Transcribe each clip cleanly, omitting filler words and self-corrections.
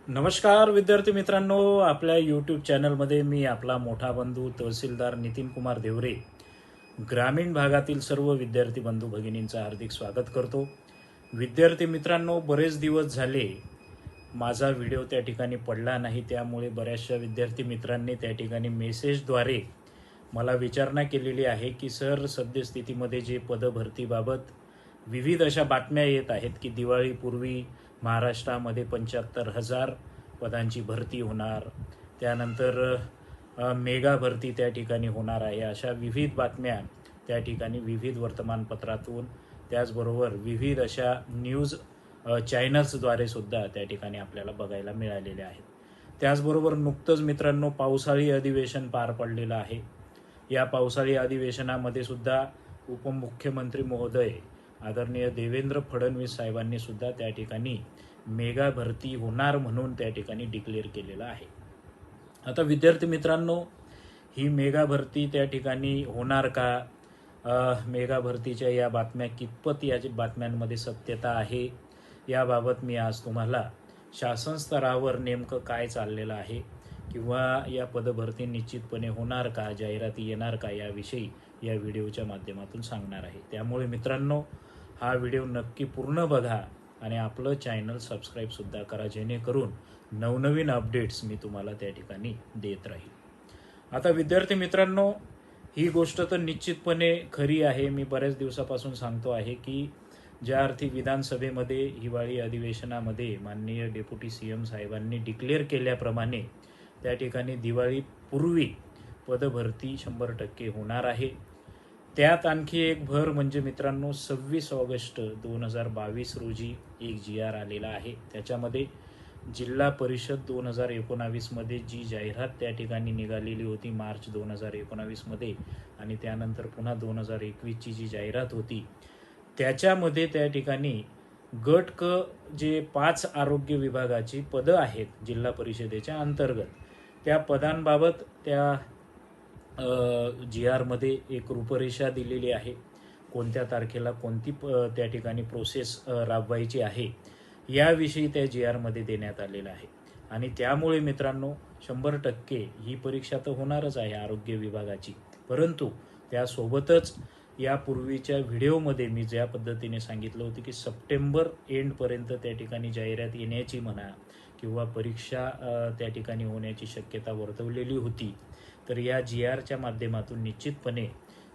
नमस्कार विद्यार्थी मित्रांनो, आपल्या यूट्यूब चॅनलमध्ये मी आपला मोठा बंधू तहसीलदार नितीन कुमार देवरे ग्रामीण भागातील सर्व विद्यार्थी बंधू भगिनींचं हार्दिक स्वागत करतो. विद्यार्थी मित्रांनो, बरेच दिवस झाले माझा व्हिडिओ त्या ठिकाणी पडला नाही, त्यामुळे बऱ्याचशा विद्यार्थी मित्रांनी त्या ठिकाणी मेसेजद्वारे मला विचारणा केलेली आहे की सर, सद्यस्थितीमध्ये जे पदभरतीबाबत विविध अशा बातम्या येत आहेत की दिवाळीपूर्वी महाराष्ट्रामध्ये 75,000 पदांची भरती होणार, त्यानंतर मेगा भरती त्या ठिकाणी होणार आहे, अशा विविध बातम्या त्या ठिकाणी विविध वर्तमानपत्रातून, त्याचबरोबर विविध अशा न्यूज चॅनल्सद्वारे सुद्धा त्या ठिकाणी आपल्याला बघायला मिळालेल्या आहेत. त्याचबरोबर नुकतंच मित्रांनो पावसाळी अधिवेशन पार पडलेलं आहे. या पावसाळी अधिवेशनामध्ये सुद्धा उपमुख्यमंत्री महोदय आदरणीय देवेंद्र फडणवीस साहेबांनी सुद्धा त्या ठिकाणी मेगा भरती होणार म्हणून त्या ठिकाणी डिक्लेअर केलेलं आहे. आता विद्यार्थी मित्रांनो, ही मेगा भरती त्या ठिकाणी होणार का? मेगा भरतीच्या या बातम्या कितपत या बातम्यांमध्ये सत्यता आहे, याबाबत मी आज तुम्हाला शासन स्तरावर नेमकं काय चाललेलं आहे किंवा या पदभरती निश्चितपणे होणार का, जाहिराती येणार का, याविषयी या व्हिडिओच्या माध्यमातून सांगणार आहे. त्यामुळे मित्रांनो, हा व्हिडिओ नक्की पूर्ण बघा आणि आपलं चॅनल सबस्क्राईबसुद्धा करा, जेणेकरून नवनवीन अपडेट्स मी तुम्हाला त्या ठिकाणी देत राहील. आता विद्यार्थी मित्रांनो, ही गोष्ट तर निश्चितपणे खरी आहे. मी बऱ्याच दिवसापासून सांगतो आहे की ज्या अर्थी विधानसभेमध्ये हिवाळी अधिवेशनामध्ये माननीय डेप्युटी CM साहेबांनी डिक्लेअर केल्याप्रमाणे त्या ठिकाणी दिवाळीपूर्वी पदभरती 100% होणार आहे. त्यात आणखी एक भर म्हणजे मित्रांनो, 26 ऑगस्ट 2022 रोजी एक GR आलेला आहे. त्याच्यामध्ये जिल्हा परिषद 2019मध्ये जी जाहिरात त्या ठिकाणी निघालेली होती मार्च 2019मध्ये, आणि त्यानंतर पुन्हा 2021ची जी जाहिरात होती, त्याच्यामध्ये त्या ठिकाणी गट क जे 5 आरोग्य विभागाची पदं आहेत जिल्हा परिषदेच्या अंतर्गत, त्या पदांबाबत त्या GR मध्ये एक रूपरेषा दिलेली आहे. कोणत्या तारखेला कोणती त्या ठिकाणी प्रोसेस राबवायची आहे, याविषयी त्या GR मध्ये देण्यात आलेलं आहे. आणि त्यामुळे मित्रांनो, 100% ही परीक्षा तर होणारच आहे आरोग्य विभागाची. परंतु त्यासोबतच यापूर्वीच्या व्हिडिओमध्ये मी ज्या पद्धतीने सांगितलं होतं की सप्टेंबर एंडपर्यंत त्या ठिकाणी जाहिरात येण्याची म्हणा किंवा परीक्षा त्या ठिकाणी होण्याची शक्यता वर्तवलेली होती, तर या GRच्या माध्यमातून निश्चितपणे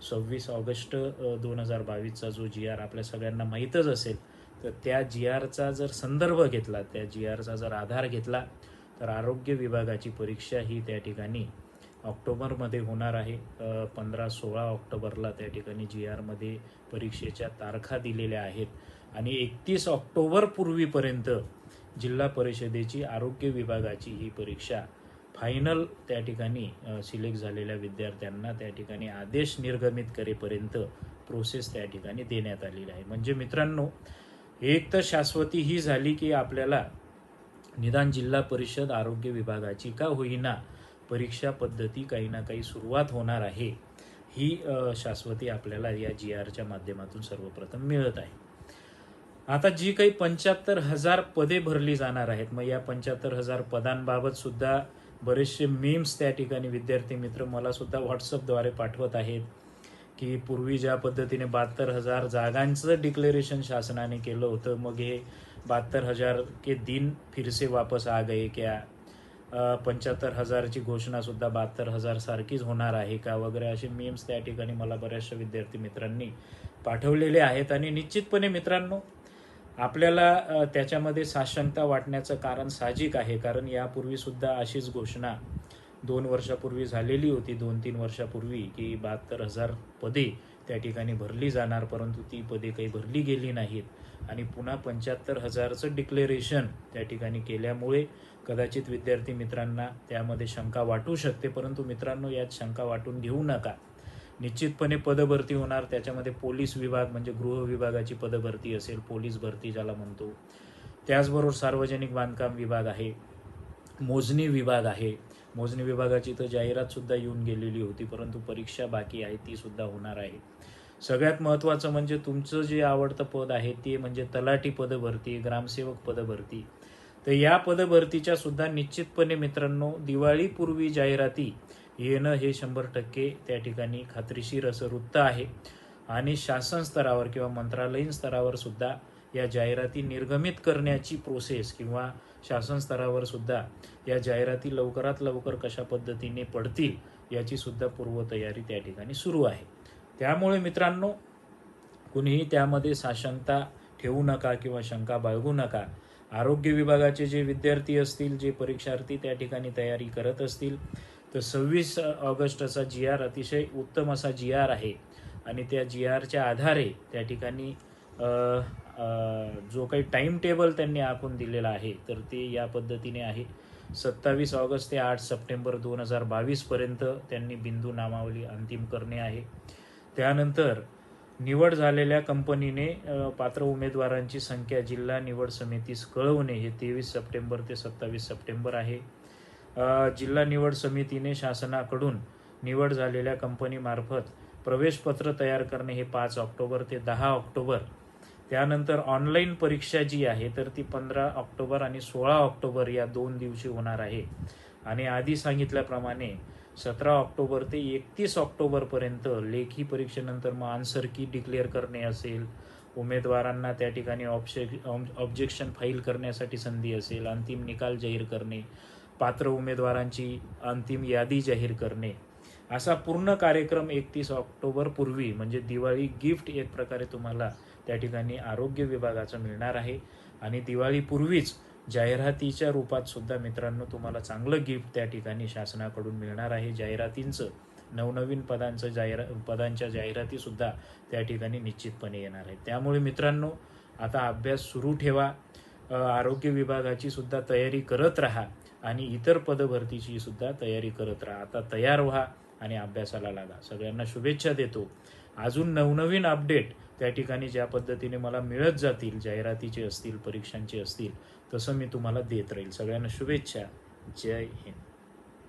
26 ऑगस्ट 2022चा जो GR आपल्या सगळ्यांना माहीतच असेल, तर त्या GRचा जर संदर्भ घेतला, त्या GRचा जर आधार घेतला, तर आरोग्य विभागाची परीक्षा ही त्या ठिकाणी ऑक्टोबरमध्ये होणार आहे. 15-16 ऑक्टोबरला त्या ठिकाणी GRमध्ये परीक्षेच्या तारखा दिलेल्या आहेत आणि 31 ऑक्टोबरपूर्वीपर्यंत जिल्हा परिषदेची आरोग्य विभागाची ही परीक्षा फायनल त्या ठिकाणी सिलेक्ट झालेल्या विद्यार्थ्यांना त्या ठिकाणी आदेश निर्गमित करेपर्यंत प्रोसेस त्या ठिकाणी देण्यात आलेली आहे. म्हणजे मित्रांनो, एक तर शाश्वती ही झाली की आपल्याला निदान जिल्हा परिषद आरोग्य विभागाची का होईना परीक्षा पद्धती काही ना काही सुरुवात होणार आहे, ही शाश्वती आपल्याला या GRच्या माध्यमातून सर्वप्रथम मिळत आहे. आता जी काही 75,000 पदे भरली जाणार आहेत, मग या 75,000 पदांबाबत सुद्धा बरेचसे मीम्स त्या ठिकाणी विद्यार्थी मित्र मला सुद्धा व्हॉट्सअपद्वारे पाठवत आहेत की पूर्वी ज्या पद्धतीने 72,000 जागांचं डिक्लेरेशन शासनाने केलं होतं, मग हे 72,000 के दिन फिर से वापस आ गए क्या, 75,000ची घोषणासुद्धा 72,000 सारखीच होणार आहे का, वगैरे असे मीम्स त्या ठिकाणी मला बऱ्याचशा विद्यार्थी मित्रांनी पाठवलेले आहेत. आणि निश्चितपणे मित्रांनो, आपल्याला त्याच्यामध्ये साशंकता वाटण्याचं कारण साहजिक आहे, कारण यापूर्वीसुद्धा अशीच घोषणा 2 वर्षापूर्वी झालेली होती, 2-3 वर्षापूर्वी, की 72,000 पदे त्या ठिकाणी भरली जाणार, परंतु ती पदे काही भरली गेली नाहीत आणि पुन्हा 75,000चं डिक्लेरेशन त्या ठिकाणी केल्यामुळे कदाचित विद्यार्थी मित्रांना त्यामध्ये शंका वाटू शकते. परंतु मित्रांनो, यात शंका वाटून घेऊ नका. निश्चितपणे पदभरती होणार. त्याच्यामध्ये पोलीस विभाग म्हणजे गृह विभागाची पदभरती असेल, पोलीस भरती ज्याला म्हणतो, त्याचबरोबर सार्वजनिक बांधकाम विभाग आहे, मोजणी विभाग आहे. मोजणी विभागाची तर जाहिरातसुद्धा येऊन गेलेली होती, परंतु परीक्षा बाकी आहे, ती सुद्धा होणार आहे. सगळ्यात महत्त्वाचं म्हणजे तुमचं जे आवडतं पद आहे ते म्हणजे तलाठी पदभरती, ग्रामसेवक पदभरती. तर या पदभरतीच्या सुद्धा निश्चितपणे मित्रांनो दिवाळीपूर्वी जाहिराती येणं हे 100% त्या ठिकाणी खात्रीशीर असं वृत्त आहे. आणि शासन स्तरावर किंवा मंत्रालयीन स्तरावर सुद्धा या जाहिराती निर्गमित करण्याची प्रोसेस किंवा शासन स्तरावर सुद्धा या जाहिराती लवकरात लवकर कशा पद्धतीने पडतील याची सुद्धा पूर्वतयारी त्या ठिकाणी सुरू आहे. त्यामुळे मित्रांनो कुणीही त्यामध्ये साशंकता ठेवू नका किंवा शंका बाळगू नका. आरोग्य विभागाचे जे विद्यार्थी असतील, जे परीक्षार्थी त्या ठिकाणी तयारी करत असतील, तर 26 ऑगस्टचा GR अतिशय उत्तम असा GR आहे आणि त्या GRच्या आधारे त्या ठिकाणी जो काही टाईम टेबल त्यांनी आखून दिलेला आहे तर ते या पद्धतीने आहे. 27 ऑगस्ट ते 8 सप्टेंबर 2022 पर्यंत त्यांनी बिंदू नामावली अंतिम करणे आहे. त्यानंतर निवड झालेल्या कंपनीने पात्र उमेदवारांची संख्या जिल्हा निवड समितीस कळवणे हे 23 सप्टेंबर ते 27 सप्टेंबर आहे. जिल्हा निवड समितीने शासनाकडून निवड झालेल्या कंपनीमार्फत प्रवेशपत्र तयार करणे हे 5 ऑक्टोबर ते 10 ऑक्टोबर. त्यानंतर ऑनलाईन परीक्षा जी आहे तर ती 15 ऑक्टोबर आणि 16 ऑक्टोबर या 2 दिवशी होणार आहे. आणि आधी सांगितल्याप्रमाणे 17 ऑक्टोबर ते 31 ऑक्टोबरपर्यंत लेखी परीक्षेनंतर मग आन्सर की डिक्लेअर करणे असेल, उमेदवारांना त्या ठिकाणी ऑब्जेक्शन फाईल करण्यासाठी संधी असेल, अंतिम निकाल जाहीर करणे, पात्र उमेदवारांची अंतिम यादी जाहीर करणे, असा पूर्ण कार्यक्रम 31 ऑक्टोबर पूर्वी म्हणजे दिवाळी गिफ्ट एक प्रकारे तुम्हाला त्या ठिकाणी आरोग्य विभागाचं मिळणार आहे. आणि दिवाळीपूर्वीच जाहिरातीच्या रूपात सुद्धा मित्रांनो तुम्हाला चांगलं गिफ्ट त्या ठिकाणी शासनाकडून मिळणार आहे. जाहिरातींचं नवनवीन पदांच्या जाहिराती सुद्धा त्या ठिकाणी निश्चितपणे येणार आहे. त्यामुळे मित्रांनो आता अभ्यास सुरू ठेवा, आरोग्य विभागाची सुद्धा तयारी करत राहा आणि इतर पदभरतीची सुद्धा तयारी करत राहा. आता तयार व्हा आणि अभ्यासाला लागा. सगळ्यांना शुभेच्छा देतो. अजून नवनवीन अपडेट त्या ठिकाणी ज्या पद्धतीने मला मिळत जातील, जाहिरातीचे असतील, परीक्षांचे असतील, तसं मी तुम्हाला देत राहील. सगळ्यांना शुभेच्छा. जय हिंद.